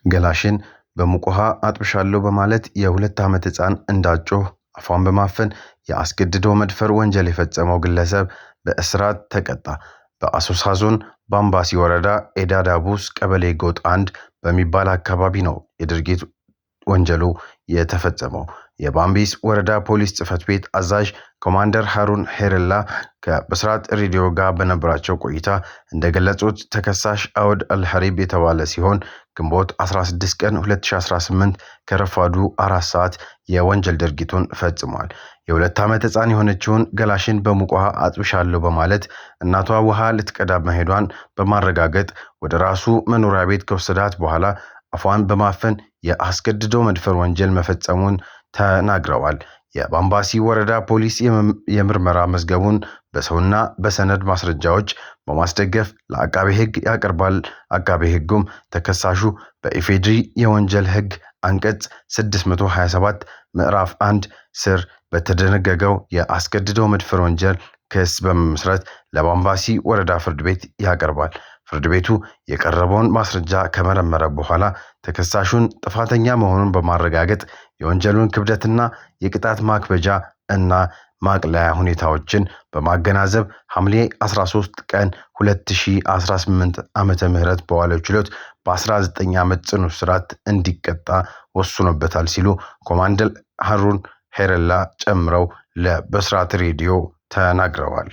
ገላሽን በሙቅ ውሃ አጥብሻለሁ በማለት የ2 ዓመት ሕፃን እንዳጮህ አፏን በማፈን የአስገድዶ መድፈር ወንጀል የፈጸመው ግለሰብ በእስራት ተቀጣ። በአሶሳ ዞን በአምባሲ ወረዳ ኤዳ ዳቡስ ቀበሌ ጎጥ 1 በሚባል አካባቢ ነው የድርጊት ወንጀሉ የተፈጸመው። የባምቢስ ወረዳ ፖሊስ ጽሕፈት ቤት አዛዥ ኮማንደር ሃሩን ሄረላ ከብስራት ሬዲዮ ጋር በነበራቸው ቆይታ እንደገለጹት ተከሳሽ አውድ አልሐሪብ የተባለ ሲሆን ግንቦት 16 ቀን 2018 ከረፋዱ 4 ሰዓት የወንጀል ድርጊቱን ፈጽሟል። የ2 ዓመት ሕፃን የሆነችውን ገላሽን በሙቅ ውሃ አጥብሻለሁ በማለት እናቷ ውሃ ልትቀዳ መሄዷን በማረጋገጥ ወደ ራሱ መኖሪያ ቤት ከወሰዳት በኋላ አፏን በማፈን የአስገድዶ መድፈር ወንጀል መፈጸሙን ተናግረዋል። የባምባሲ ወረዳ ፖሊስ የምርመራ መዝገቡን በሰውና በሰነድ ማስረጃዎች በማስደገፍ ለአቃቤ ሕግ ያቀርባል። አቃቤ ሕጉም ተከሳሹ በኢፌድሪ የወንጀል ሕግ አንቀጽ 627 ምዕራፍ 1 ስር በተደነገገው የአስገድዶ መድፈር ወንጀል ክስ በመመስረት ለባምባሲ ወረዳ ፍርድ ቤት ያቀርባል። ፍርድ ቤቱ የቀረበውን ማስረጃ ከመረመረ በኋላ ተከሳሹን ጥፋተኛ መሆኑን በማረጋገጥ የወንጀሉን ክብደትና የቅጣት ማክበጃ እና ማቅለያ ሁኔታዎችን በማገናዘብ ሐምሌ 13 ቀን 2018 ዓመተ ምህረት በዋለው ችሎት በ19 ዓመት ጽኑ እስራት እንዲቀጣ ወስኖበታል ሲሉ ኮማንደር ሃሩን ሄረላ ጨምረው ለብስራት ሬዲዮ ተናግረዋል።